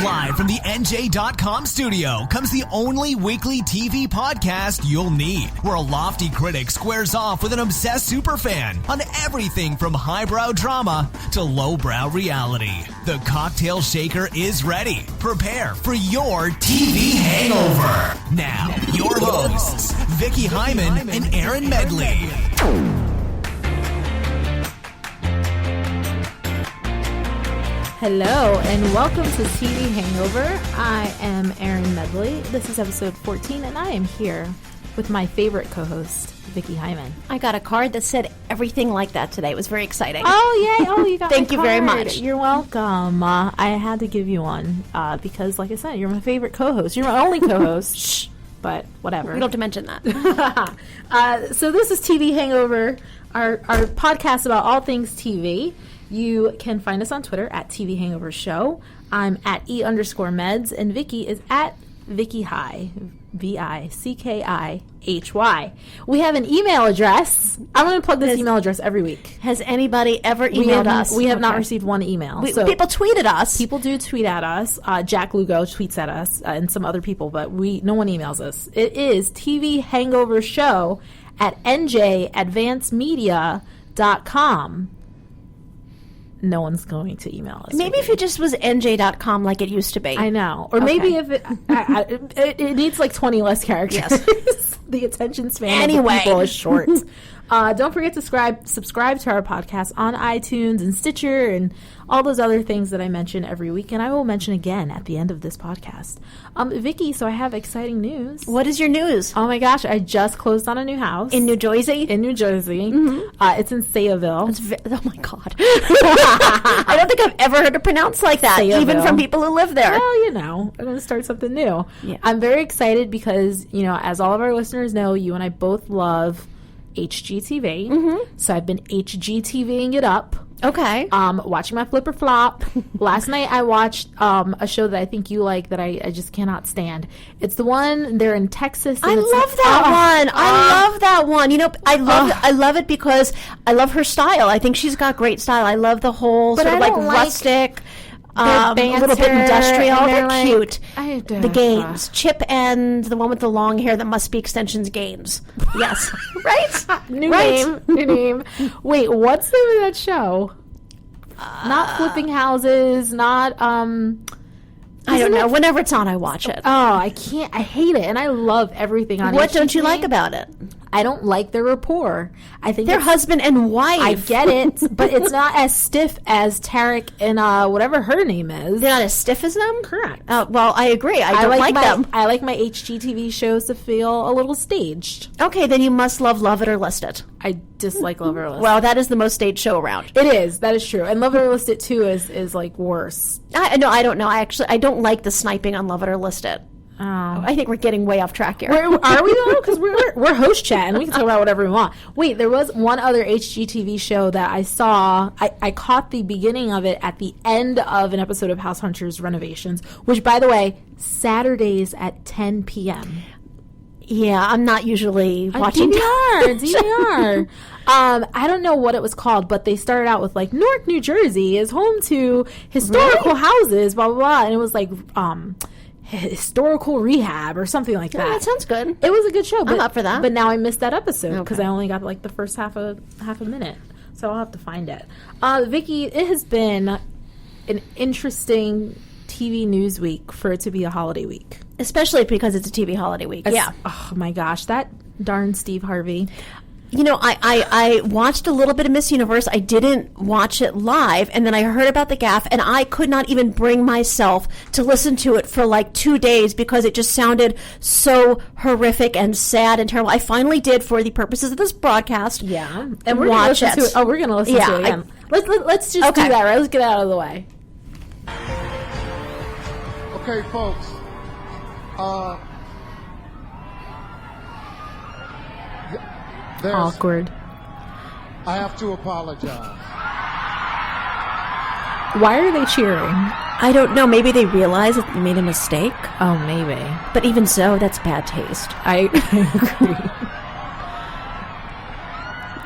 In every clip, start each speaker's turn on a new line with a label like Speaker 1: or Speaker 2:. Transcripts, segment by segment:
Speaker 1: Live from the NJ.com studio comes the only weekly TV podcast you'll need, where a lofty critic squares off with an obsessed superfan on everything from highbrow drama to lowbrow reality. The cocktail shaker is ready. Prepare for your TV hangover. Now, your hosts, Vicky Hyman and Aaron Medley.
Speaker 2: Hello and welcome to TV Hangover. I am Aaron Medley. This is episode 14 and I am here with my favorite co-host, Vicky Hyman.
Speaker 3: I got a card that said everything like that today. It was very exciting.
Speaker 2: Oh, yay. Oh, you got
Speaker 3: Thank
Speaker 2: my
Speaker 3: you very
Speaker 2: card.
Speaker 3: much.
Speaker 2: You're welcome. I had to give you one because, like I said, you're my favorite co-host. You're my only co-host. Shh. But whatever.
Speaker 3: We don't have to mention that.
Speaker 2: So this is TV Hangover, our podcast about all things TV. You can find us on Twitter at TV Hangover Show. I'm at E_meds, and Vicky is at Vicky High, VICKIHY. We have an email address. I'm going to plug this email address every week.
Speaker 3: Has anybody ever emailed us?
Speaker 2: We have not received one email.
Speaker 3: People tweeted us.
Speaker 2: People do tweet at us. Jack Lugo tweets at us and some other people, but no one emails us. It is TV Hangover Show at NJadvancemedia.com. No one's going to email us.
Speaker 3: Maybe if it just was NJ.com like it used to be.
Speaker 2: I know. Or maybe if it needs like 20 less characters. Yes. The attention span of the people is short. Don't forget to subscribe to our podcast on iTunes and Stitcher and all those other things that I mention every week. And I will mention again at the end of this podcast. Vicky, so I have exciting news.
Speaker 3: What is your news?
Speaker 2: Oh my gosh, I just closed on a new house.
Speaker 3: In New Jersey?
Speaker 2: In New Jersey. Mm-hmm. It's in Sayeville.
Speaker 3: Oh my God. I don't think I've ever heard it pronounced like that, Sayeville. Even from people who live there.
Speaker 2: Well, you know, I'm going to start something new.
Speaker 3: Yeah.
Speaker 2: I'm very excited because, you know, as all of our listeners know, you and I both love HGTV. Mm-hmm. So I've been HGTVing it up.
Speaker 3: Okay.
Speaker 2: Watching my flipper flop. Last night I watched a show that I think you like that I just cannot stand. It's the one they're in Texas. And
Speaker 3: I love that one. I love that one. You know, I love it because I love her style. I think she's got great style. I love the whole sort of like rustic. A little bit industrial. They're like, cute. The Gaines. Chip and the one with the long hair that must be extensions Gaines. Yes. Right?
Speaker 2: New name. Wait, what's the name of that show? Not Flipping Houses, not
Speaker 3: I don't know. Whenever it's on, I watch it.
Speaker 2: Oh, I can't. I hate it, and I love everything on it.
Speaker 3: What don't you like about it?
Speaker 2: I don't like their rapport. I think
Speaker 3: they're husband and wife.
Speaker 2: I get it, but it's not as stiff as Tarek and whatever her name is.
Speaker 3: They're not as stiff as them?
Speaker 2: Correct.
Speaker 3: Well, I agree. I don't like them.
Speaker 2: I like my HGTV shows to feel a little staged.
Speaker 3: Okay, then you must love It or List It.
Speaker 2: I dislike Love It or List It.
Speaker 3: Well, that is the most staged show around.
Speaker 2: It is. That is true. And Love It or List It, too, is like worse.
Speaker 3: No, I don't know. I don't like the sniping on Love It or List It.
Speaker 2: Oh.
Speaker 3: I think we're getting way off track here.
Speaker 2: Are we though? Because we're host chat and we can talk about whatever we want. Wait, there was one other HGTV show that I saw. I caught the beginning of it at the end of an episode of House Hunters Renovations, which, by the way, Saturdays at 10 p.m.
Speaker 3: Yeah, I'm not usually watching
Speaker 2: DVR. I don't know what it was called, but they started out with like Newark, New Jersey is home to historical houses, blah blah blah, and it was like historical rehab or something like that.
Speaker 3: Yeah, that sounds good.
Speaker 2: It was a good show. But,
Speaker 3: I'm up for that.
Speaker 2: But now I missed that episode because I only got like the first half a minute, so I'll have to find it. Vicky, it has been an interesting TV news week for it to be a holiday week.
Speaker 3: Especially because it's a TV holiday week. Yeah.
Speaker 2: Oh my gosh, that darn Steve Harvey.
Speaker 3: You know, I watched a little bit of Miss Universe. I didn't watch it live, and then I heard about the gaffe, and I could not even bring myself to listen to it for like 2 days because it just sounded so horrific and sad and terrible. I finally did, for the purposes of this broadcast.
Speaker 2: Yeah, and we're watch it. We're going to listen to it again. Let's just do that, right? Let's get it out of the way.
Speaker 4: Okay, folks.
Speaker 2: Awkward.
Speaker 4: I have to apologize.
Speaker 2: Why are they cheering?
Speaker 3: I don't know. Maybe they realize that they made a mistake.
Speaker 2: Oh, maybe.
Speaker 3: But even so, that's bad taste.
Speaker 2: I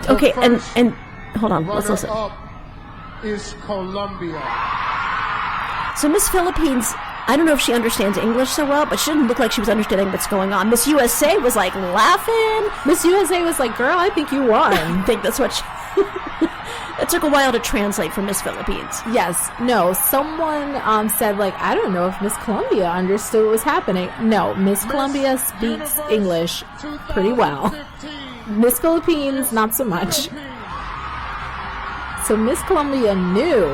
Speaker 4: agree.
Speaker 3: Okay, and hold on. Let's listen.
Speaker 4: Up is Colombia.
Speaker 3: So Miss Philippines, I don't know if she understands English so well, but she didn't look like she was understanding what's going on. Miss USA was like laughing.
Speaker 2: Miss USA was like, girl, I think you won.
Speaker 3: I think that's what she... It took a while to translate for Miss Philippines.
Speaker 2: Yes. No, someone said, like, I don't know if Miss Columbia understood what was happening. No, Miss Columbia speaks English pretty well. Miss Philippines, not so much. So Miss Columbia knew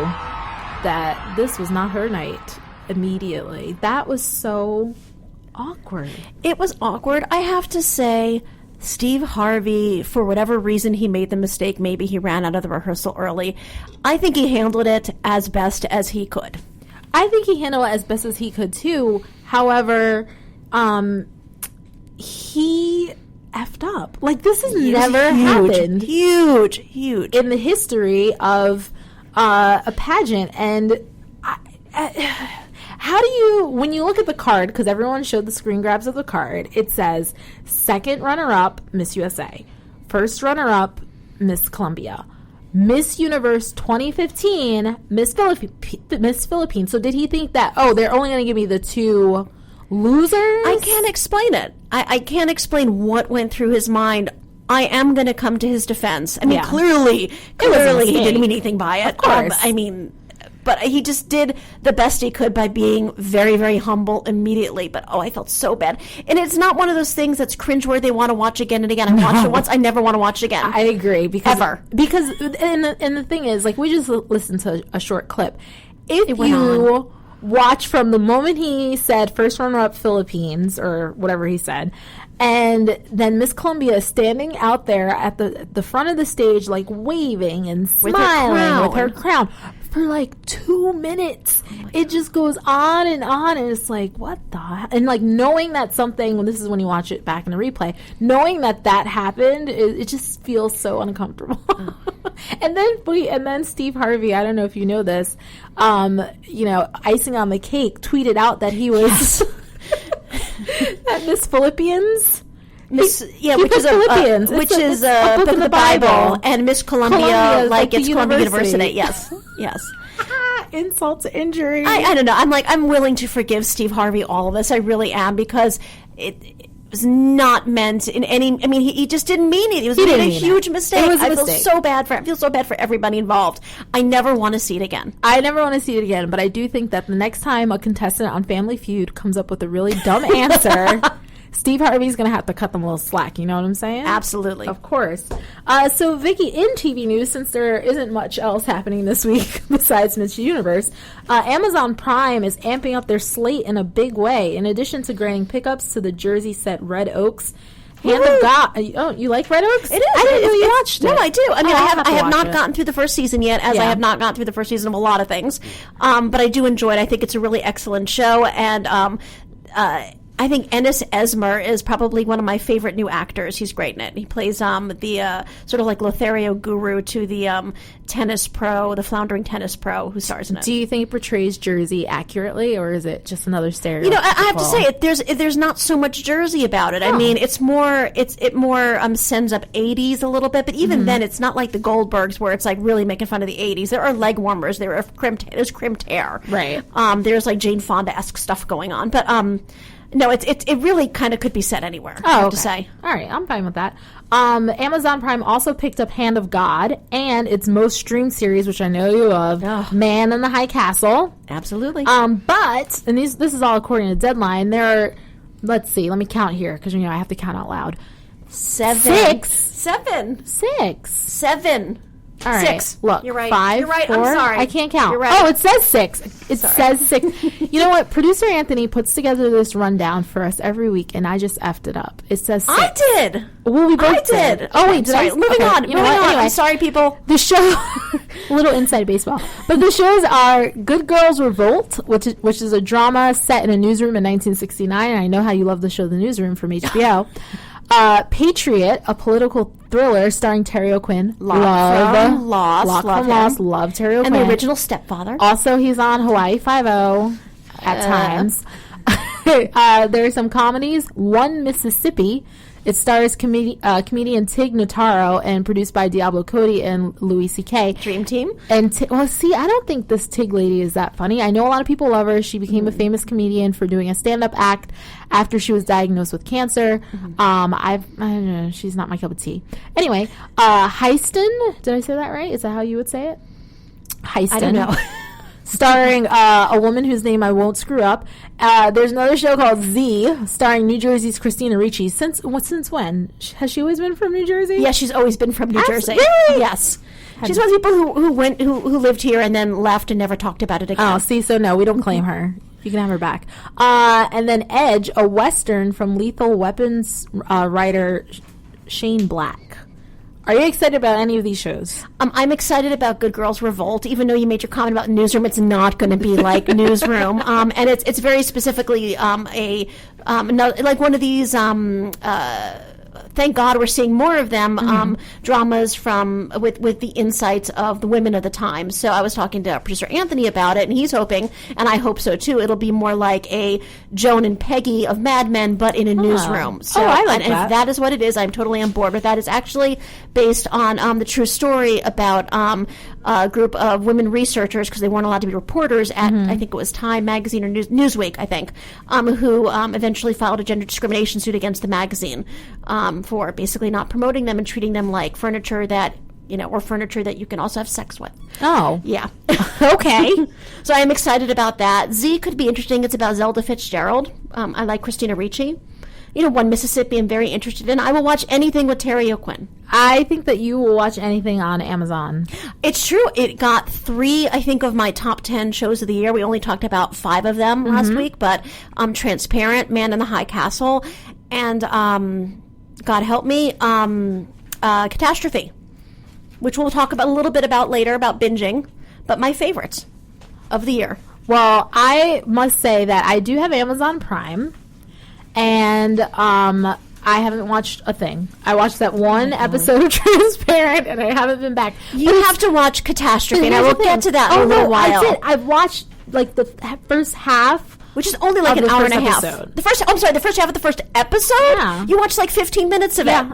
Speaker 2: that this was not her night immediately. That was so awkward.
Speaker 3: It was awkward. I have to say, Steve Harvey, for whatever reason he made the mistake, maybe he ran out of the rehearsal early. I think he handled it as best as he could.
Speaker 2: I think he handled it as best as he could too. However, he effed up. Like, this has never happened.
Speaker 3: Huge.
Speaker 2: In the history of a pageant. And how do you, when you look at the card, because everyone showed the screen grabs of the card, it says second runner-up, Miss USA. First runner-up, Miss Columbia. Miss Universe 2015, Miss Philippines. So did he think that, they're only going to give me the two losers?
Speaker 3: I can't explain it. I can't explain what went through his mind. I am going to come to his defense. I mean, clearly he didn't mean anything by it.
Speaker 2: Of course.
Speaker 3: But he just did the best he could by being very, very humble immediately. But, I felt so bad. And it's not one of those things that's cringeworthy they want to watch again and again. I watched it once. I never want to watch it again.
Speaker 2: I agree. Because and the thing is, like, we just listened to a short clip. If you watch from the moment he said first runner-up Philippines, or whatever he said, and then Miss Columbia is standing out there at the front of the stage, like, waving and smiling with her crown for like 2 minutes. It just goes on, and it's like, what the hell? And like, knowing that something, this is when you watch it back in the replay, knowing that happened, it just feels so uncomfortable. And then Steve Harvey, I don't know if you know this, icing on the cake, tweeted out that he was at Miss Philippines.
Speaker 3: Which is a book of the Bible, and Miss Columbia, like it's Columbia University. Yes.
Speaker 2: Insult to injury.
Speaker 3: I don't know. I'm willing to forgive Steve Harvey all of this. I really am, because it was not meant in any. I mean, he just didn't mean it. He made a huge mistake. I feel so bad for everybody involved. I never want to see it again.
Speaker 2: But I do think that the next time a contestant on Family Feud comes up with a really dumb answer, Steve Harvey's going to have to cut them a little slack. You know what I'm saying?
Speaker 3: Absolutely.
Speaker 2: Of course. So, Vicky, in TV news, since there isn't much else happening this week besides Miss Universe, Amazon Prime is amping up their slate in a big way. In addition to granting pickups to the Jersey set Red Oaks, Hand of God. Oh, you like Red Oaks?
Speaker 3: It is.
Speaker 2: I didn't know you watched it.
Speaker 3: No, I do. I mean, I have not gotten through the first season yet, as I have not gotten through the first season of a lot of things. But I do enjoy it. I think it's a really excellent show, and I think Ennis Esmer is probably one of my favorite new actors. He's great in it. He plays the sort of like Lothario guru to the tennis pro, the floundering tennis pro who stars in it.
Speaker 2: Do you think it portrays Jersey accurately, or is it just another stereotype?
Speaker 3: I have to say, there's not so much Jersey about it. Oh. I mean, it more sends up 80s a little bit, but even then, it's not like the Goldbergs where it's like really making fun of the 80s. There are leg warmers. There's crimped hair.
Speaker 2: Right.
Speaker 3: There's like Jane Fonda-esque stuff going on, but no, it really kind of could be set anywhere, I have to say.
Speaker 2: All right, I'm fine with that. Amazon Prime also picked up Hand of God and its most streamed series, which I know you love, Man in the High Castle.
Speaker 3: Absolutely.
Speaker 2: But, and this is all according to Deadline, there are, let's see, let me count here, because I have to count out loud.
Speaker 3: 7.
Speaker 2: All right.
Speaker 3: 6.
Speaker 2: Look,
Speaker 3: you're right.
Speaker 2: 5,
Speaker 3: You're right.
Speaker 2: 4.
Speaker 3: I'm sorry.
Speaker 2: I can't count.
Speaker 3: You're right.
Speaker 2: Oh, it says 6. It says 6. You know what? Producer Anthony puts together this rundown for us every week, and I just effed it up. It says 6.
Speaker 3: I did.
Speaker 2: Well, we both
Speaker 3: did.
Speaker 2: Oh, wait. Did I?
Speaker 3: Moving on. Moving on. Anyway, I'm sorry, people.
Speaker 2: The show, a little inside baseball, but the shows are Good Girls Revolt, which is a drama set in a newsroom in 1969, and I know how you love the show The Newsroom from HBO. Patriot, a political thriller starring Terry O'Quinn.
Speaker 3: Love from
Speaker 2: Lost. Love Terry O'Quinn.
Speaker 3: And the original Stepfather.
Speaker 2: Also, he's on Hawaii Five-0 at times. There are some comedies. One Mississippi It stars comedian Tig Notaro and produced by Diablo Cody and Louis C.K.
Speaker 3: Dream Team.
Speaker 2: And I don't think this Tig lady is that funny. I know a lot of people love her. She became a famous comedian for doing a stand-up act after she was diagnosed with cancer. I don't know, she's not my cup of tea. Anyway, Heiston. Did I say that right? Is that how you would say it? Heiston. I
Speaker 3: don't know.
Speaker 2: Starring a woman whose name I won't screw up. There's another show called Z, starring New Jersey's Christina Ricci. Since when? Has she always been from New Jersey?
Speaker 3: Yeah, she's always been from New Jersey.
Speaker 2: Really?
Speaker 3: Yes. She's one of the people who lived here and then left and never talked about it again.
Speaker 2: Oh, see, so no, we don't claim her. You can have her back. And then Edge, a Western from Lethal Weapons writer Shane Black. Are you excited about any of these shows?
Speaker 3: I'm excited about Good Girls Revolt, even though you made your comment about Newsroom. It's not going to be like Newsroom. And it's very specifically like one of these... thank God we're seeing more of them, dramas with the insights of the women of the time. So I was talking to producer Anthony about it, and he's hoping, and I hope so too, it'll be more like a Joan and Peggy of Mad Men, but in a newsroom. So,
Speaker 2: I like
Speaker 3: and
Speaker 2: that.
Speaker 3: if that is what it is, I'm totally on board with that. It's actually based on the true story about a group of women researchers, because they weren't allowed to be reporters at, I think it was Time Magazine or Newsweek, I think, who eventually filed a gender discrimination suit against the magazine for basically not promoting them and treating them like furniture that, or furniture that you can also have sex with.
Speaker 2: Oh.
Speaker 3: Yeah.
Speaker 2: Okay.
Speaker 3: So I'm excited about that. Z could be interesting. It's about Zelda Fitzgerald. I like Christina Ricci. One Mississippi I'm very interested in. I will watch anything with Terry O'Quinn.
Speaker 2: I think that you will watch anything on Amazon.
Speaker 3: It's true. It got 3, I think, of my top 10 shows of the year. We only talked about 5 of them last week, but Transparent, Man in the High Castle, and God help me, Catastrophe, which we'll talk about a little bit about later, about binging, but my favorites of the year.
Speaker 2: Well, I must say that I do have Amazon Prime, and I haven't watched a thing. I watched that one episode of Transparent, and I haven't been back.
Speaker 3: You have to watch Catastrophe, and I will get to that in a little while.
Speaker 2: I did. I've watched like the first half,
Speaker 3: which is only like an hour and a half.
Speaker 2: Episode.
Speaker 3: The first half of the first episode?
Speaker 2: Yeah.
Speaker 3: You watch like 15 minutes of it.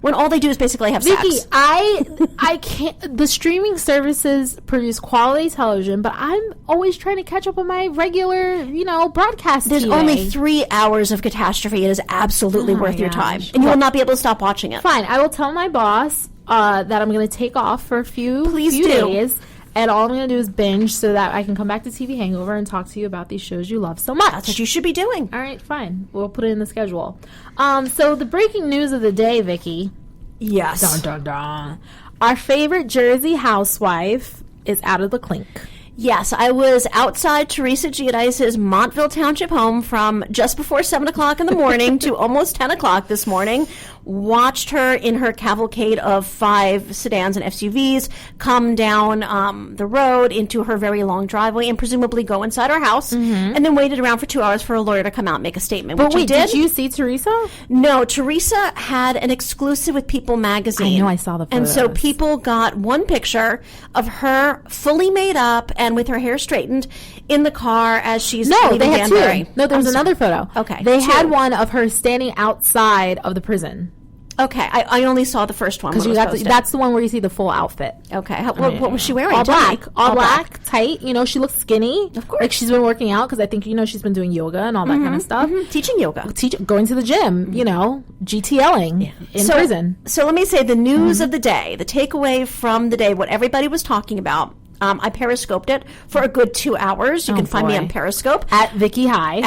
Speaker 3: When all they do is basically have
Speaker 2: Vicky,
Speaker 3: sex.
Speaker 2: I can't. The streaming services produce quality television, but I'm always trying to catch up on my regular, broadcast.
Speaker 3: There's
Speaker 2: TV.
Speaker 3: only 3 hours of Catastrophe. It is absolutely worth your time. And you will not be able to stop watching it.
Speaker 2: Fine. I will tell my boss that I'm going to take off for a few
Speaker 3: Please
Speaker 2: days. And all I'm going to do is binge so that I can come back to TV Hangover and talk to you about these shows you love so much.
Speaker 3: That's what you should be doing.
Speaker 2: All right, fine. We'll put it in the schedule. So the breaking news of the day, Vicky.
Speaker 3: Yes.
Speaker 2: Dun, dun, dun. Our favorite Jersey housewife is out of the clink.
Speaker 3: Yes, I was outside Teresa Giudice's Montville Township home from just before 7 o'clock in the morning to almost 10 o'clock this morning. Watched her in her cavalcade of 5 sedans and SUVs come down the road into her very long driveway and presumably go inside her house, and then waited around for 2 hours for a lawyer to come out and make a statement.
Speaker 2: But wait, did you see Teresa?
Speaker 3: No, Teresa had an exclusive with People magazine.
Speaker 2: I know, I saw the photos.
Speaker 3: And so People got one picture of her fully made up and with her hair straightened in the car as she's leaving
Speaker 2: they had
Speaker 3: Danbury.
Speaker 2: 2. No, there was another photo.
Speaker 3: Okay.
Speaker 2: They
Speaker 3: 2.
Speaker 2: had one of her standing outside of the prison.
Speaker 3: Okay, I only saw the first one.
Speaker 2: Because that's the one where you see the full outfit.
Speaker 3: Okay, what was she wearing?
Speaker 2: All black, tight. She looks skinny. Of course. Like she's been working out because I think, she's been doing yoga and all that kind of stuff.
Speaker 3: Teaching yoga.
Speaker 2: Going to the gym, GTLing in prison.
Speaker 3: So let me say the news of the day, the takeaway from the day, what everybody was talking about. I periscoped it for a good 2 hours. You can find me on Periscope.
Speaker 2: At Vicky High.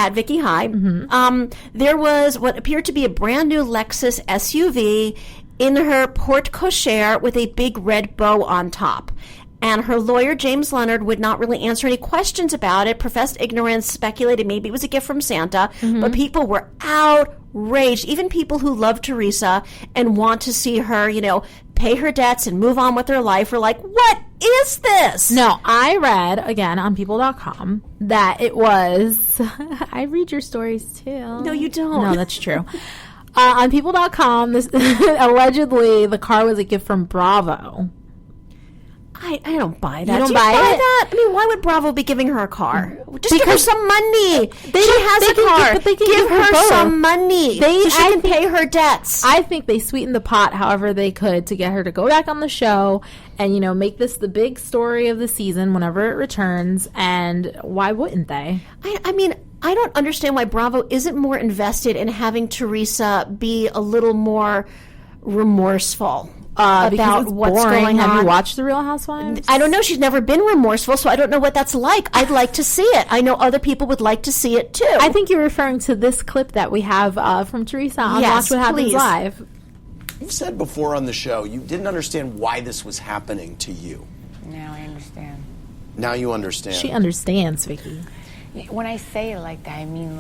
Speaker 3: There was what appeared to be a brand new Lexus SUV in her porte cochere with a big red bow on top. And her lawyer, James Leonard, would not really answer any questions about it, professed ignorance, speculated maybe it was a gift from Santa. But people were outraged, even people who love Teresa and want to see her, pay her debts and move on with her life, were like, what is this?
Speaker 2: No, I read, again, on people.com, that it was... I read your stories, too.
Speaker 3: No, you don't.
Speaker 2: No, that's true. On people.com, allegedly, the car was a gift from Bravo.
Speaker 3: I don't buy that.
Speaker 2: You don't
Speaker 3: Do
Speaker 2: buy it?
Speaker 3: that? I mean, why would Bravo be giving her a car? Just give her some money. She has a car.
Speaker 2: But they can
Speaker 3: give her
Speaker 2: both.
Speaker 3: some money so she can pay her debts.
Speaker 2: I think they sweetened the pot however they could to get her to go back on the show and, make this the big story of the season whenever it returns. And why wouldn't they?
Speaker 3: I mean, I don't understand why Bravo isn't more invested in having Teresa be a little more remorseful about what's going on.
Speaker 2: Have you watched The Real Housewives?
Speaker 3: I don't know. She's never been remorseful, so I don't know what that's like. I'd like to see it. I know other people would like to see it, too.
Speaker 2: I think you're referring to this clip that we have from Teresa on Watch What Happens Live.
Speaker 5: You've said before on the show you didn't understand why this was happening to you.
Speaker 6: Now I understand.
Speaker 5: Now you understand.
Speaker 2: She understands, Vicky.
Speaker 6: When I say it like that, I mean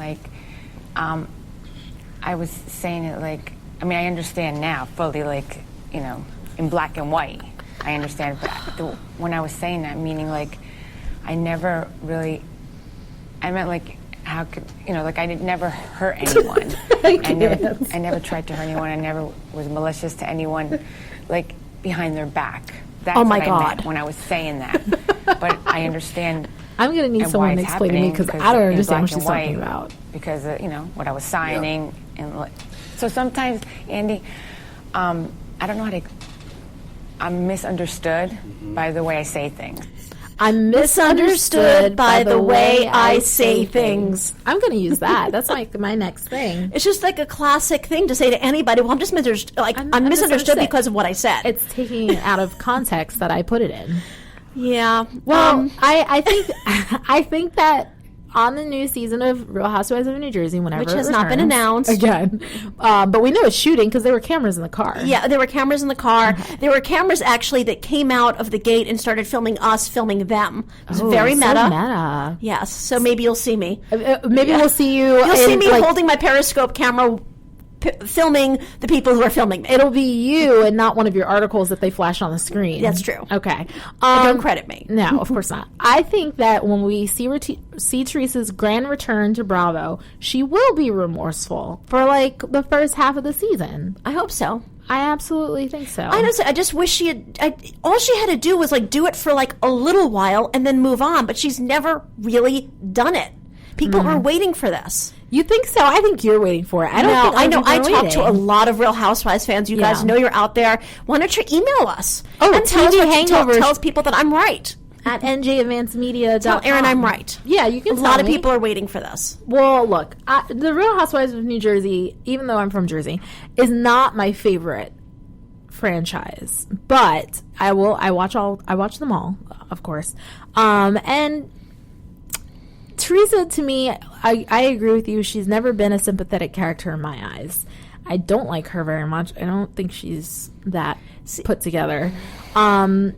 Speaker 6: I was saying it I understand now fully, in black and white. I understand, but when I was saying that, meaning I never really, I meant how could, I did never hurt anyone. I never tried to hurt anyone. I never was malicious to anyone, behind their back. That's
Speaker 3: oh my
Speaker 6: what
Speaker 3: God.
Speaker 6: I meant when I was saying that. But I understand.
Speaker 2: I'm going to need someone to explain to me because I don't understand what she's talking about.
Speaker 6: Because what I was signing and so sometimes, Andy, I don't know how to. I'm misunderstood by the way I say things.
Speaker 2: I'm misunderstood by the way I say things. I'm going to use that. That's my next thing.
Speaker 3: It's just a classic thing to say to anybody. Well, I'm just misunderstood. I'm misunderstood because of what I said.
Speaker 2: It's taking it out of context that I put it in.
Speaker 3: Yeah.
Speaker 2: Well, I think that on the new season of Real Housewives of New Jersey, whenever
Speaker 3: which has not been announced
Speaker 2: again, but we know it's shooting because there were cameras in the car.
Speaker 3: Yeah, there were cameras in the car. Okay. There were cameras actually that came out of the gate and started filming us, filming them. It was very meta.
Speaker 2: So meta.
Speaker 3: Yes. So maybe you'll see me.
Speaker 2: Maybe we'll see you.
Speaker 3: You'll see me holding my Periscope camera. Filming the people who are filming me.
Speaker 2: It'll be you and not one of your articles that they flash on the screen.
Speaker 3: That's true.
Speaker 2: Okay.
Speaker 3: Don't credit me.
Speaker 2: No, of course not. I think that when we see Teresa's grand return to Bravo, she will be remorseful for the first half of the season.
Speaker 3: I hope so.
Speaker 2: I absolutely think so.
Speaker 3: I just wish she had. All she had to do was do it for a little while and then move on. But she's never really done it. People are waiting for this.
Speaker 2: You think so? I think you're waiting for it. I know. I talk
Speaker 3: to a lot of Real Housewives fans. You guys know you're out there. Why don't you email us? And tell us Hangover. Tells people that I'm right.
Speaker 2: At NJadvancemedia.com.
Speaker 3: Tell Aaron I'm right.
Speaker 2: Yeah, you can.
Speaker 3: A lot of people are waiting for this.
Speaker 2: Well, look, the Real Housewives of New Jersey, even though I'm from Jersey, is not my favorite franchise. But I watch them all, of course. And Teresa, to me, I agree with you. She's never been a sympathetic character in my eyes. I don't like her very much. I don't think she's that put together. And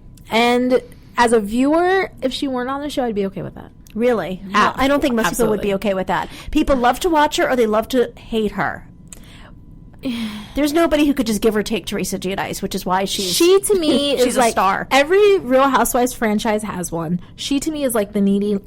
Speaker 2: as a viewer, if she weren't on the show, I'd be okay with that.
Speaker 3: Really? I don't think most people would be okay with that. People love to watch her or they love to hate her. There's nobody who could just give or take Teresa Giudice, which is why she to me is
Speaker 2: a
Speaker 3: star.
Speaker 2: Every Real Housewives franchise has one. She to me is like the Nene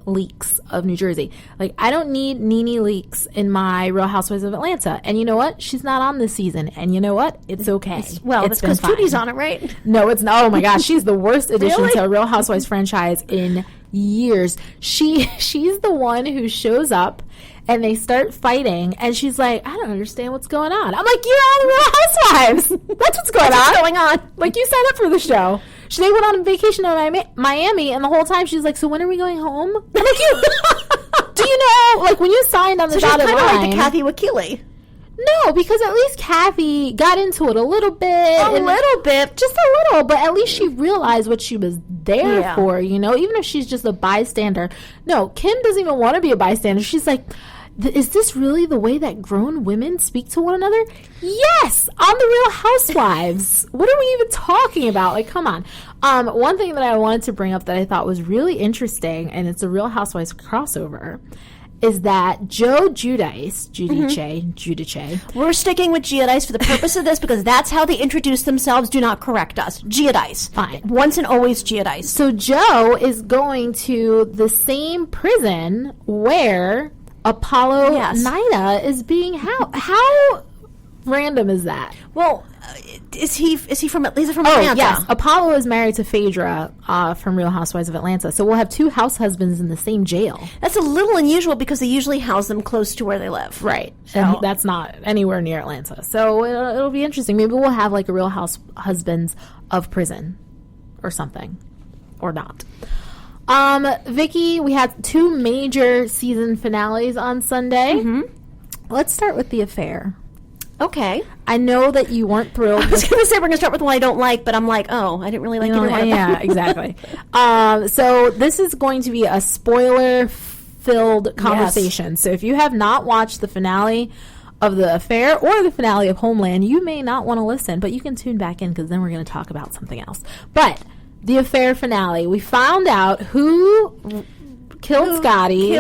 Speaker 2: Leakes of New Jersey. I don't need Nene Leakes in my Real Housewives of Atlanta. And you know what? She's not on this season. And you know what? It's okay.
Speaker 3: It's because Tootie's on it, right?
Speaker 2: No, it's not. Oh my gosh, she's the worst addition to a Real Housewives franchise in years. She's the one who shows up and they start fighting, and she's like, I don't understand what's going on. I'm like, you're on the Real Housewives. That's what's going on.
Speaker 3: What's going on?
Speaker 2: You signed up for the show. They went on vacation to Miami, and the whole time she's like, so when are we going home? I'm like, do you know, when you signed on the dotted line.
Speaker 3: She's kind of like the Kathy Wakili.
Speaker 2: No, because at least Kathy got into it a little bit.
Speaker 3: Just
Speaker 2: a little, but at least she realized what she was there for, even if she's just a bystander. No, Kim doesn't even want to be a bystander. She's like, is this really the way that grown women speak to one another? Yes, on the Real Housewives. What are we even talking about? Come on. One thing that I wanted to bring up that I thought was really interesting, and it's a Real Housewives crossover, is that Giudice.
Speaker 3: We're sticking with Giudice for the purpose of this because that's how they introduce themselves. Do not correct us. Giudice.
Speaker 2: Fine.
Speaker 3: Once and always Giudice.
Speaker 2: So Joe is going to the same prison where Apollo Nida is being held. How random is that?
Speaker 3: Well, is he from Atlanta?
Speaker 2: Oh, yes. Apollo is married to Phaedra from Real Housewives of Atlanta. So we'll have 2 house husbands in the same jail.
Speaker 3: That's a little unusual because they usually house them close to where they live.
Speaker 2: Right. So. And that's not anywhere near Atlanta. So it'll be interesting. Maybe we'll have like a Real House Husbands of Prison or something. Or not. Vicky, we had 2 major season finales on Sunday. Mm-hmm. Let's start with The Affair.
Speaker 3: Okay.
Speaker 2: I know that you weren't thrilled.
Speaker 3: I was going to say we're going to start with one I don't like, but I'm like, oh, I didn't really like either one.
Speaker 2: Yeah, exactly. So this is going to be a spoiler-filled conversation. Yes. So if you have not watched the finale of The Affair or the finale of Homeland, you may not want to listen, but you can tune back in because then we're going to talk about something else. But The Affair finale, we found out who killed Scotty.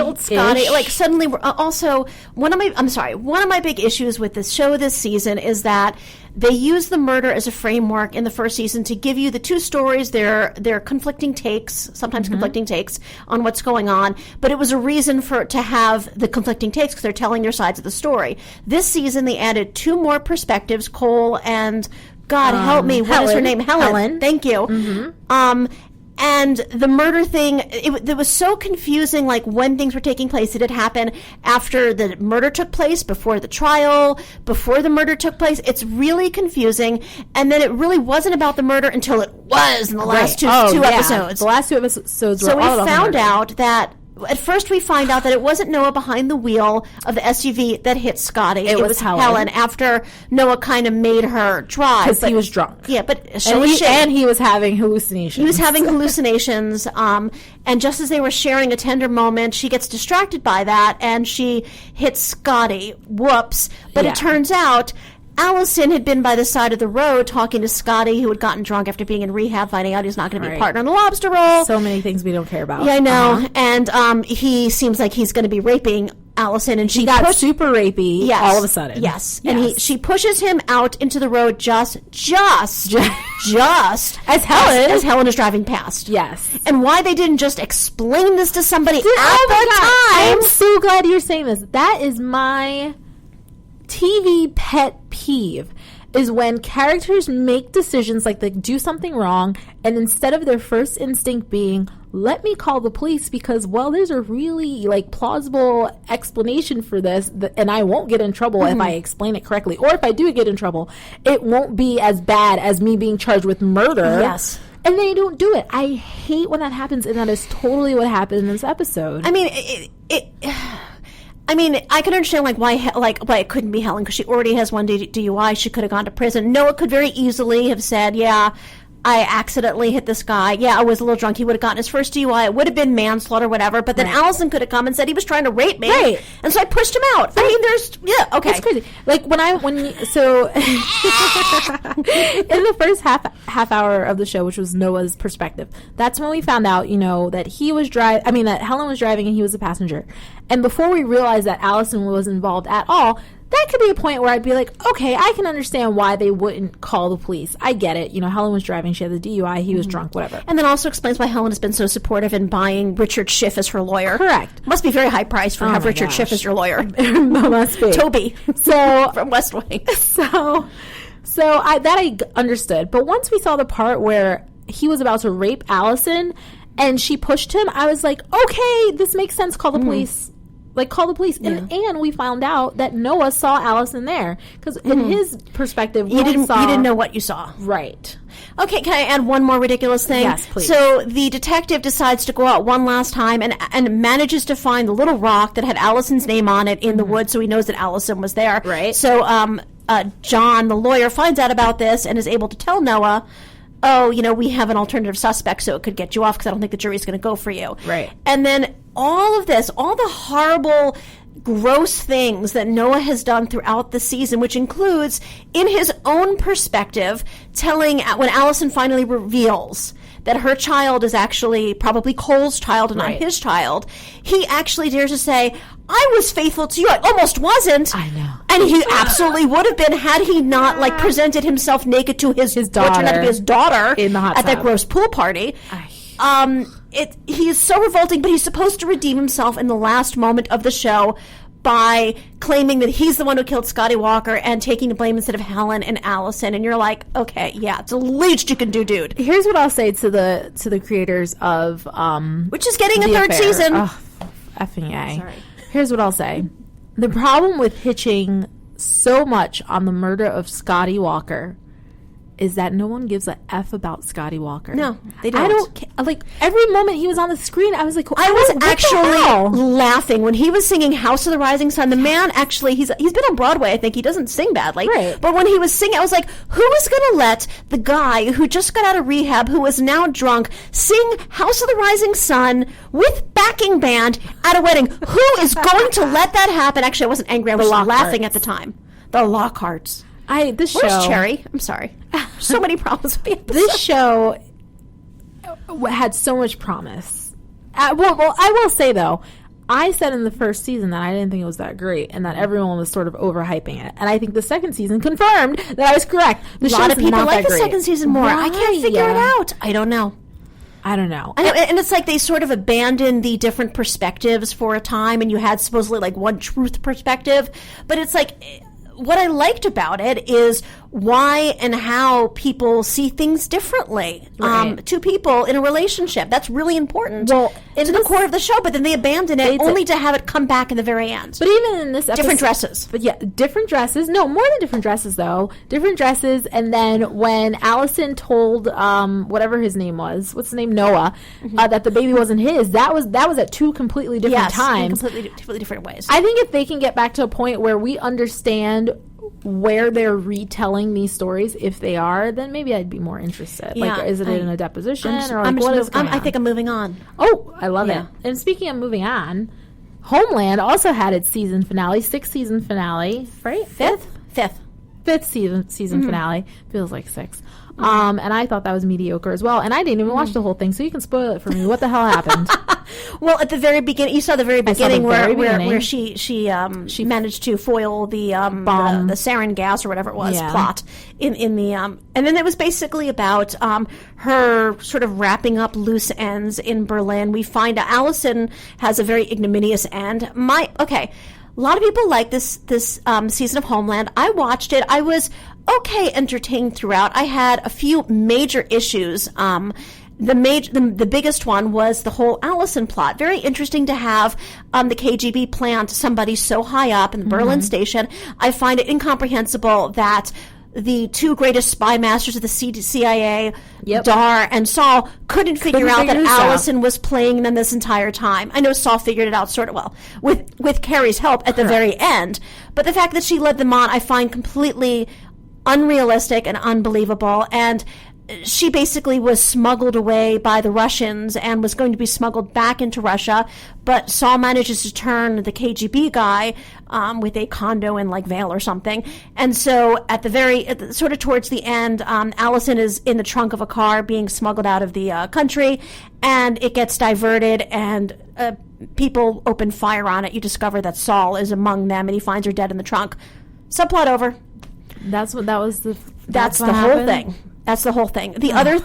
Speaker 3: Like suddenly, we're also one of my big issues with this show this season is that they use the murder as a framework in the first season to give you the 2 stories, their conflicting takes, sometimes conflicting takes on what's going on. But it was a reason to have the conflicting takes because they're telling their sides of the story. This season, they added 2 more perspectives, Cole and God help me, what is her name? Helen. Thank you. Mm-hmm. And the murder thing, it was so confusing, like when things were taking place. Did it happen after the murder took place, before the trial, before the murder took place? It's really confusing. And then it really wasn't about the murder until it was in the last two episodes.
Speaker 2: The last 2 episodes were
Speaker 3: so we
Speaker 2: all about
Speaker 3: found out that at first we find out that it wasn't Noah behind the wheel of the SUV that hit Scotty. It was Helen after Noah kind of made her drive.
Speaker 2: Because he was drunk.
Speaker 3: Yeah, but
Speaker 2: and he was having hallucinations.
Speaker 3: He was having hallucinations. And just as they were sharing a tender moment, she gets distracted by that and she hits Scotty. Whoops. But it turns out Allison had been by the side of the road talking to Scotty, who had gotten drunk after being in rehab, finding out he's not going to be a partner on the lobster roll.
Speaker 2: So many things we don't care about.
Speaker 3: Yeah, I know. And he seems like he's going to be raping Allison, and she
Speaker 2: got super rapey all of a sudden.
Speaker 3: Yes. And she pushes him out into the road just as Helen is driving past.
Speaker 2: Yes.
Speaker 3: And why they didn't just explain this to somebody at the time.
Speaker 2: I'm so glad you're saying this. That is my TV pet peeve, is when characters make decisions like they do something wrong, and instead of their first instinct being, let me call the police because, well, there's a really plausible explanation for this, and I won't get in trouble if I explain it correctly. Or if I do get in trouble, it won't be as bad as me being charged with murder.
Speaker 3: Yes.
Speaker 2: And they don't do it. I hate when that happens, and that is totally what happened in this episode.
Speaker 3: I mean, I can understand why it couldn't be Helen because she already has one DUI. She could have gone to prison. Noah could very easily have said, "Yeah, I accidentally hit this guy. Yeah, I was a little drunk." He would have gotten his first DUI. It would have been manslaughter, whatever. But then Allison could have come and said he was trying to rape me, and so I pushed him out. I mean, okay,
Speaker 2: it's crazy. So in the first half hour of the show, which was Noah's perspective, that's when we found out, that that Helen was driving and he was a passenger. And before we realized that Allison was involved at all, that could be a point where I'd be like, okay, I can understand why they wouldn't call the police. I get it. Helen was driving. She had the DUI. He was drunk, whatever.
Speaker 3: And then also explains why Helen has been so supportive in buying Richard Schiff as her lawyer.
Speaker 2: Correct.
Speaker 3: Must be very high price for have Richard Schiff as your lawyer.
Speaker 2: Must be.
Speaker 3: Toby.
Speaker 2: So
Speaker 3: from West Wing.
Speaker 2: So I understood. But once we saw the part where he was about to rape Allison and she pushed him, I was like, okay, this makes sense. Call the police. Call the police. Yeah. And we found out that Noah saw Allison there. Because in his perspective,
Speaker 3: he didn't know what you saw.
Speaker 2: Right.
Speaker 3: Okay, can I add one more ridiculous thing?
Speaker 2: Yes, please.
Speaker 3: So the detective decides to go out one last time and manages to find the little rock that had Allison's name on it in the woods, so he knows that Allison was there.
Speaker 2: Right.
Speaker 3: So John, the lawyer, finds out about this and is able to tell Noah, oh, we have an alternative suspect, so it could get you off because I don't think the jury's going to go for you.
Speaker 2: Right.
Speaker 3: And then all of this, all the horrible, gross things that Noah has done throughout the season, which includes, in his own perspective, telling, when Allison finally reveals that her child is actually probably Cole's child and not his child, he actually dares to say, I was faithful to you. I almost wasn't.
Speaker 2: I know.
Speaker 3: And he absolutely would have been had he not presented himself naked to his daughter, what turned out to be his daughter,
Speaker 2: in the hot
Speaker 3: at that gross pool party. He is so revolting, but he's supposed to redeem himself in the last moment of the show by claiming that he's the one who killed Scotty Walker and taking the blame instead of Helen and Allison. And you're like, okay, yeah, it's the least you can do, dude.
Speaker 2: Here's what I'll say to the creators of
Speaker 3: which is getting a
Speaker 2: The
Speaker 3: third
Speaker 2: Affair.
Speaker 3: season.
Speaker 2: Oh, effing A.
Speaker 3: Sorry.
Speaker 2: Here's what I'll say. The problem with hitching so much on the murder of Scotty Walker is that no one gives a F about Scotty Walker.
Speaker 3: No, they don't.
Speaker 2: I don't like, every moment he was on the screen, I was like,
Speaker 3: I was
Speaker 2: what the
Speaker 3: actually
Speaker 2: hell?
Speaker 3: laughing when he was singing House of the Rising Sun. The man actually, he's been on Broadway, I think. He doesn't sing badly.
Speaker 2: Right.
Speaker 3: But when he was singing, I was like, who is going to let the guy who just got out of rehab, who is now drunk, sing House of the Rising Sun with backing band at a wedding? Who is going to let that happen? Actually, I wasn't angry. I was laughing at the time. The Lockharts.
Speaker 2: This show.
Speaker 3: Where's Cherry? I'm sorry. So many problems with the episode.
Speaker 2: This show had so much promise. Well, I will say though, I said in the first season that I didn't think it was that great, and that everyone was sort of overhyping it. And I think the second season confirmed that I was correct.
Speaker 3: A lot of people like the second season more. I can't figure it out. I don't know.
Speaker 2: I don't know.
Speaker 3: And it's like they sort of abandoned the different perspectives for a time, and you had supposedly like one truth perspective. But it's like, what I liked about it is why and how people see things differently.
Speaker 2: Right.
Speaker 3: Two people in a relationship. That's really important
Speaker 2: Well,
Speaker 3: to the core of the show, but then they abandon it only to have it come back in the very end.
Speaker 2: But even in this episode,
Speaker 3: different dresses.
Speaker 2: But yeah, different dresses. No, more than different dresses though. Different dresses. And then when Allison told whatever his name was, what's his name, Noah, that the baby wasn't his, that was at two completely different times,
Speaker 3: in completely different ways.
Speaker 2: I think if they can get back to a point where we understand where they're retelling these stories, if they are, then maybe I'd be more interested.
Speaker 3: Yeah,
Speaker 2: like, is it in a deposition or like,
Speaker 3: I think I'm moving on.
Speaker 2: Oh, I love it. And speaking of moving on, Homeland also had its season finale, 6th season finale, right?
Speaker 3: Fifth
Speaker 2: Season finale. Feels like 6. And I thought that was mediocre as well. And I didn't even watch the whole thing, so you can spoil it for me. What the hell happened?
Speaker 3: Well, at the very beginning, you saw the very beginning where she managed to foil the bomb, the sarin gas or whatever it was plot in the and then it was basically about her sort of wrapping up loose ends in Berlin. We find out Allison has a very ignominious end. A lot of people like this season of Homeland. I watched it. I was okay entertained throughout. I had a few major issues. The biggest one was the whole Allison plot. Very interesting to have the KGB plant somebody so high up in the Berlin station. I find it incomprehensible that the two greatest spy masters of the CIA, Dar and Saul, couldn't figure out that Allison was playing them this entire time. I know Saul figured it out sort of well with Carrie's help at the very end, but the fact that she led them on, I find completely unrealistic and unbelievable. And she basically was smuggled away by the Russians and was going to be smuggled back into Russia, but Saul manages to turn the KGB guy with a condo in like Vale or something. And so sort of towards the end, Allison is in the trunk of a car being smuggled out of the country, and it gets diverted, and people open fire on it. You discover that Saul is among them, and he finds her dead in the trunk. Subplot over. That's the whole thing. That's the whole thing. The other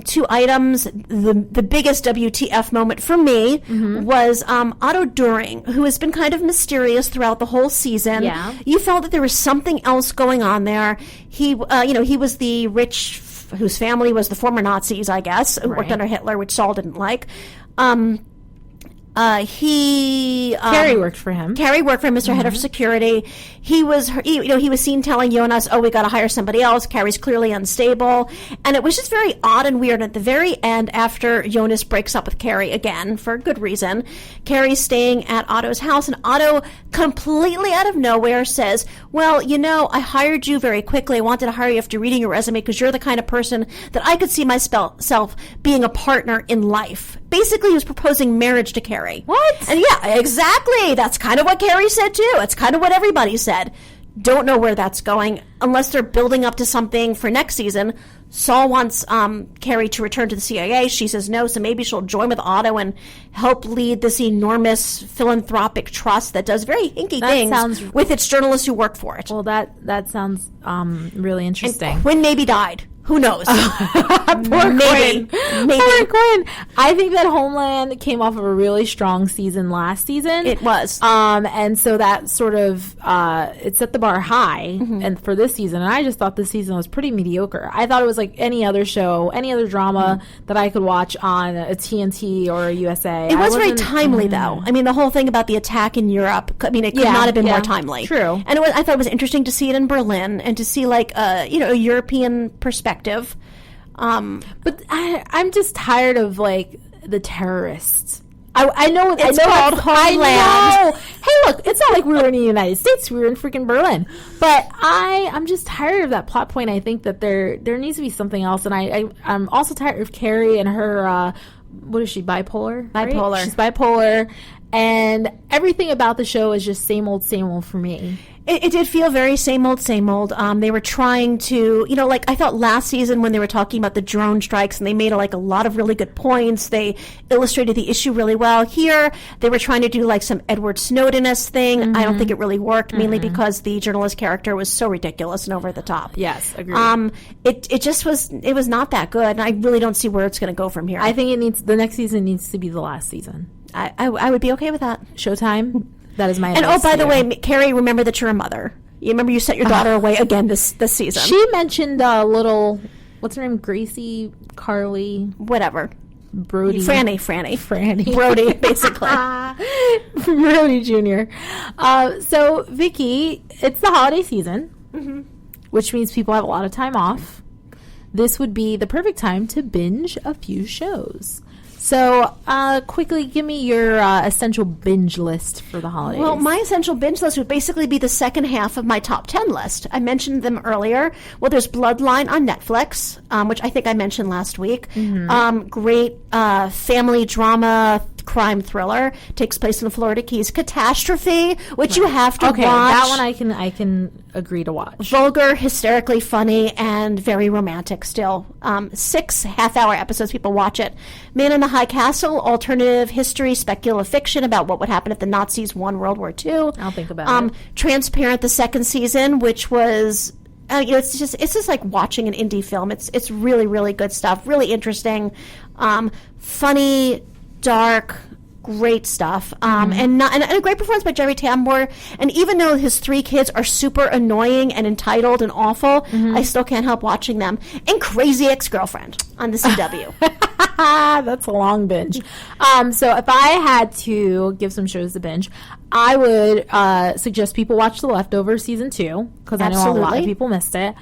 Speaker 3: two items, the biggest WTF moment for me was Otto During, who has been kind of mysterious throughout the whole season.
Speaker 2: Yeah.
Speaker 3: You felt that there was something else going on there. He was the rich whose family was the former Nazis, I guess, who worked under Hitler, which Saul didn't like.
Speaker 2: Carrie worked for him.
Speaker 3: Carrie worked for him, Mr. Head of Security. He was seen telling Jonas, "Oh, we got to hire somebody else." Carrie's clearly unstable, and it was just very odd and weird. At the very end, after Jonas breaks up with Carrie again for good reason, Carrie's staying at Otto's house, and Otto completely out of nowhere says, "Well, I hired you very quickly. I wanted to hire you after reading your resume because you're the kind of person that I could see myself being a partner in life." Basically, he was proposing marriage to Carrie.
Speaker 2: What?
Speaker 3: And yeah, exactly. That's kind of what Carrie said, too. It's kind of what everybody said. Don't know where that's going, unless they're building up to something for next season. Saul wants Carrie to return to the CIA. She says no, so maybe she'll join with Otto and help lead this enormous philanthropic trust that does very hinky things with its journalists who work for it.
Speaker 2: Well, that sounds really interesting.
Speaker 3: And Quinn maybe died. Who knows?
Speaker 2: Poor
Speaker 3: Maybe.
Speaker 2: Poor Quinn. I think that Homeland came off of a really strong season last season.
Speaker 3: It was.
Speaker 2: And so that sort of, it set the bar high and for this season. And I just thought this season was pretty mediocre. I thought it was like any other show, any other drama that I could watch on a TNT or a USA.
Speaker 3: It was very timely, though. I mean, the whole thing about the attack in Europe, I mean, it could not have been more timely.
Speaker 2: True.
Speaker 3: And I thought it was interesting to see it in Berlin and to see, like, a European perspective.
Speaker 2: But I'm just tired of like the terrorists. I know
Speaker 3: it's called Homeland.
Speaker 2: I know. Hey, look, it's not like we were in the United States. We were in freaking Berlin. But I'm just tired of that plot point. I think that there needs to be something else. And I'm also tired of Carrie and her. What is she? Bipolar.
Speaker 3: Bipolar.
Speaker 2: Right? She's bipolar. And everything about the show is just same old for me.
Speaker 3: It did feel very same old. They were trying to, like I thought last season when they were talking about the drone strikes and they made a lot of really good points. They illustrated the issue really well. Here, they were trying to do like some Edward Snowden-esque thing. I don't think it really worked, mainly because the journalist character was so ridiculous and over the top.
Speaker 2: Yes, agreed.
Speaker 3: It just was, it was not that good. And I really don't see where it's going to go from here.
Speaker 2: I think the next season needs to be the last season.
Speaker 3: I would be okay with that.
Speaker 2: Showtime. That is my
Speaker 3: advice. And by the way, Carrie, remember that you're a mother. You remember you sent your daughter away again this season.
Speaker 2: She mentioned little, what's her name? Gracie, Carly,
Speaker 3: whatever.
Speaker 2: Brody.
Speaker 3: Franny. Brody, basically.
Speaker 2: Brody Jr. So, Vicky, it's the holiday season, which means people have a lot of time off. This would be the perfect time to binge a few shows. So, quickly, give me your essential binge list for the holidays.
Speaker 3: Well, my essential binge list would basically be the second half of my top 10 list. I mentioned them earlier. Well, there's Bloodline on Netflix, which I think I mentioned last week. Great family drama crime thriller. Takes place in the Florida Keys. Catastrophe, which you have to watch.
Speaker 2: That one I can agree to watch.
Speaker 3: Vulgar, hysterically funny, and very romantic still. 6 half-hour episodes. People watch it. Man in the High Castle, alternative history, speculative fiction about what would happen if the Nazis won World War II.
Speaker 2: I'll think about it.
Speaker 3: Transparent, the second season, which was... it's just like watching an indie film. It's really, really good stuff. Really interesting. Funny, dark, great stuff. And a great performance by Jerry Tambor. And even though his 3 kids are super annoying and entitled and awful, I still can't help watching them. And Crazy Ex-Girlfriend on the CW.
Speaker 2: That's a long binge. So if I had to give some shows to binge, I would suggest people watch The Leftovers season 2, because I know a lot of people missed it.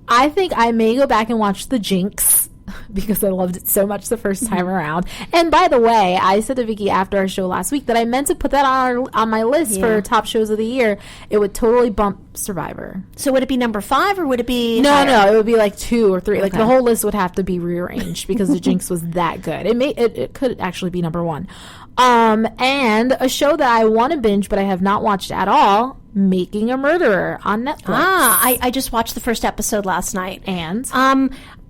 Speaker 2: I think I may go back and watch The Jinx, because I loved it so much the first time around. And by the way, I said to Vicky after our show last week that I meant to put that on my list for top shows of the year. It would totally bump Survivor.
Speaker 3: So would it be number 5 or would it be
Speaker 2: No, it would be like 2 or 3. Okay. Like the whole list would have to be rearranged because The Jinx was that good. It could actually be number 1. And a show that I want to binge but I have not watched at all, Making a Murderer on Netflix.
Speaker 3: I just watched the first episode last night.
Speaker 2: And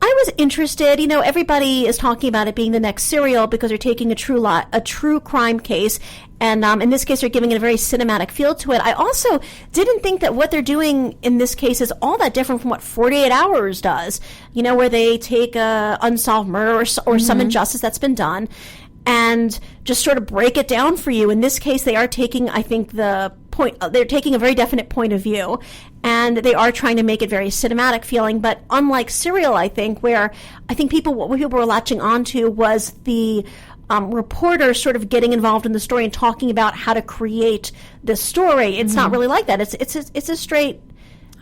Speaker 3: I was interested. Everybody is talking about it being the next Serial because they're taking a true crime case, and in this case, they're giving it a very cinematic feel to it. I also didn't think that what they're doing in this case is all that different from what 48 Hours does. Where they take a unsolved murder or some injustice that's been done, and just sort of break it down for you. In this case, they are taking, I think, they're taking a very definite point of view, and they are trying to make it very cinematic feeling. But unlike Serial, I think, where I think what people were latching onto was the reporter sort of getting involved in the story and talking about how to create the story. It's not really like that. It's a straight...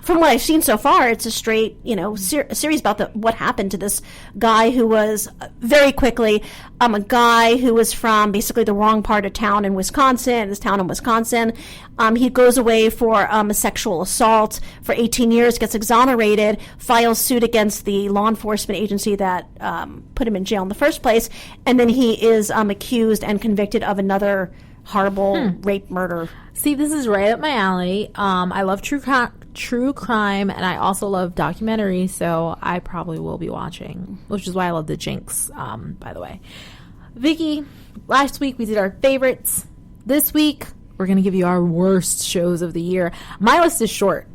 Speaker 3: From what I've seen so far, it's a straight, series about what happened to this guy who was very quickly a guy who was from basically the wrong part of town in Wisconsin. He goes away for a sexual assault for 18 years, gets exonerated, files suit against the law enforcement agency that put him in jail in the first place, and then he is accused and convicted of another horrible rape murder.
Speaker 2: See, this is right up my alley. I love true crime, and I also love documentaries, so I probably will be watching, which is why I love The Jinx, by the way. Vicky, last week we did our favorites. This week, we're going to give you our worst shows of the year. My list is short.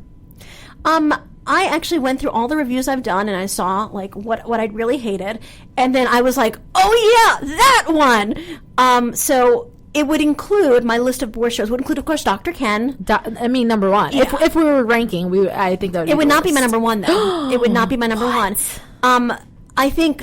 Speaker 3: I actually went through all the reviews I've done, and I saw like what I'd really hated, and then I was like, oh yeah, that one. So it would include, my list of worst shows would include, of course, Dr. Ken.
Speaker 2: Number one.
Speaker 3: Yeah.
Speaker 2: If we were ranking, I think that would be
Speaker 3: it would
Speaker 2: the
Speaker 3: not be
Speaker 2: worst.
Speaker 3: my number one, though. It would not be my number one. I think.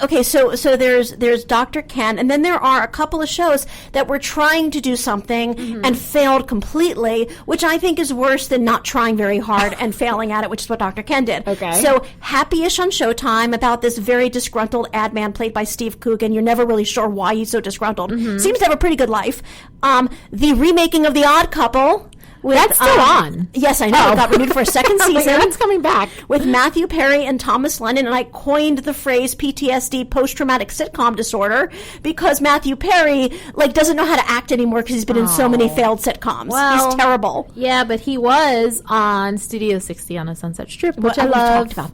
Speaker 3: Okay, so there's Dr. Ken, and then there are a couple of shows that were trying to do something and failed completely, which I think is worse than not trying very hard and failing at it, which is what Dr. Ken did.
Speaker 2: Okay.
Speaker 3: So Happy-ish on Showtime, about this very disgruntled ad man played by Steve Coogan. You're never really sure why he's so disgruntled. Seems to have a pretty good life. The remaking of The Odd Couple.
Speaker 2: That's still on.
Speaker 3: Yes, I know. It got renewed for a second season.
Speaker 2: That's coming back.
Speaker 3: With Matthew Perry and Thomas Lennon, and I coined the phrase PTSD, post-traumatic sitcom disorder, because Matthew Perry doesn't know how to act anymore because he's been in so many failed sitcoms.
Speaker 2: Well,
Speaker 3: he's terrible.
Speaker 2: Yeah, but he was on Studio 60 on a Sunset Strip, which I
Speaker 3: We've
Speaker 2: love.
Speaker 3: talked about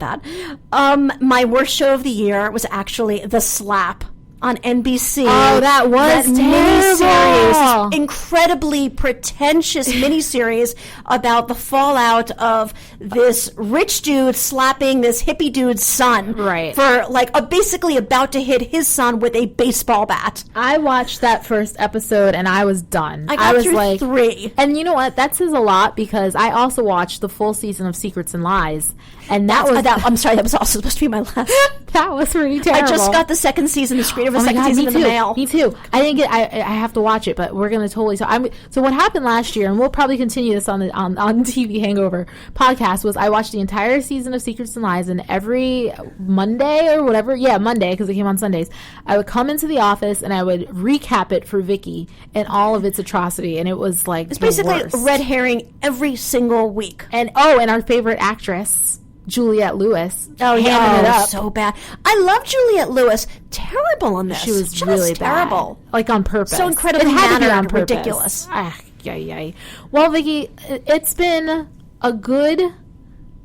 Speaker 3: that. My worst show of the year was actually The Slap on NBC.
Speaker 2: Oh, that was
Speaker 3: miniseries, incredibly pretentious miniseries about the fallout of this rich dude slapping this hippie dude's son,
Speaker 2: right?
Speaker 3: For basically about to hit his son with a baseball bat.
Speaker 2: I watched that first episode and I was done.
Speaker 3: I was
Speaker 2: through
Speaker 3: 3.
Speaker 2: And you know what? That says a lot because I also watched the full season of Secrets and Lies, and I'm sorry, that was also supposed to be my last. That was pretty terrible.
Speaker 3: I just got the second season, the screen of the second season in the mail.
Speaker 2: Me too. I didn't get. I have to watch it, but we're gonna totally. So what happened last year, and we'll probably continue this on TV Hangover podcast, was I watched the entire season of Secrets and Lies, and every Monday or whatever, Monday because it came on Sundays, I would come into the office and I would recap it for Vicky and all of its atrocity, and it was it's
Speaker 3: basically red herring every single week.
Speaker 2: And our favorite actress, Juliette Lewis. Hamming it up.
Speaker 3: So bad. I love Juliette Lewis. Terrible in this.
Speaker 2: She was
Speaker 3: just
Speaker 2: really
Speaker 3: terrible.
Speaker 2: Bad. On purpose.
Speaker 3: So incredibly
Speaker 2: it had to be on purpose.
Speaker 3: Ridiculous.
Speaker 2: Well, Vicky, it's been a good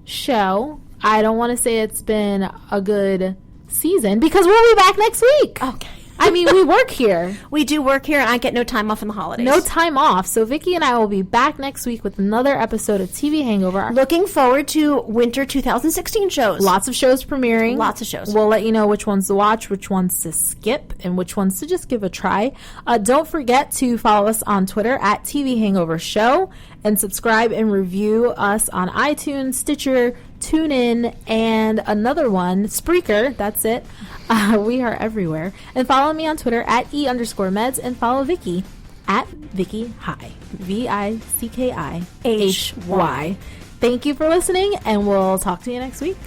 Speaker 2: show. I don't want to say it's been a good season because we'll be back next week.
Speaker 3: Okay.
Speaker 2: I mean, we work here.
Speaker 3: We do work here, and I get no time off in the holidays.
Speaker 2: No time off. So Vicky and I will be back next week with another episode of TV Hangover.
Speaker 3: Looking forward to winter 2016 shows.
Speaker 2: Lots of shows premiering.
Speaker 3: Lots of shows.
Speaker 2: We'll let you know which ones to watch, which ones to skip, and which ones to just give a try. Don't forget to follow us on Twitter at TV Hangover Show, and subscribe and review us on iTunes, Stitcher, TuneIn, and another one, Spreaker. That's it. We are everywhere. And follow me on Twitter at E_meds, and follow Vicky at Vicky High. VICKIHY. Thank you for listening, and we'll talk to you next week.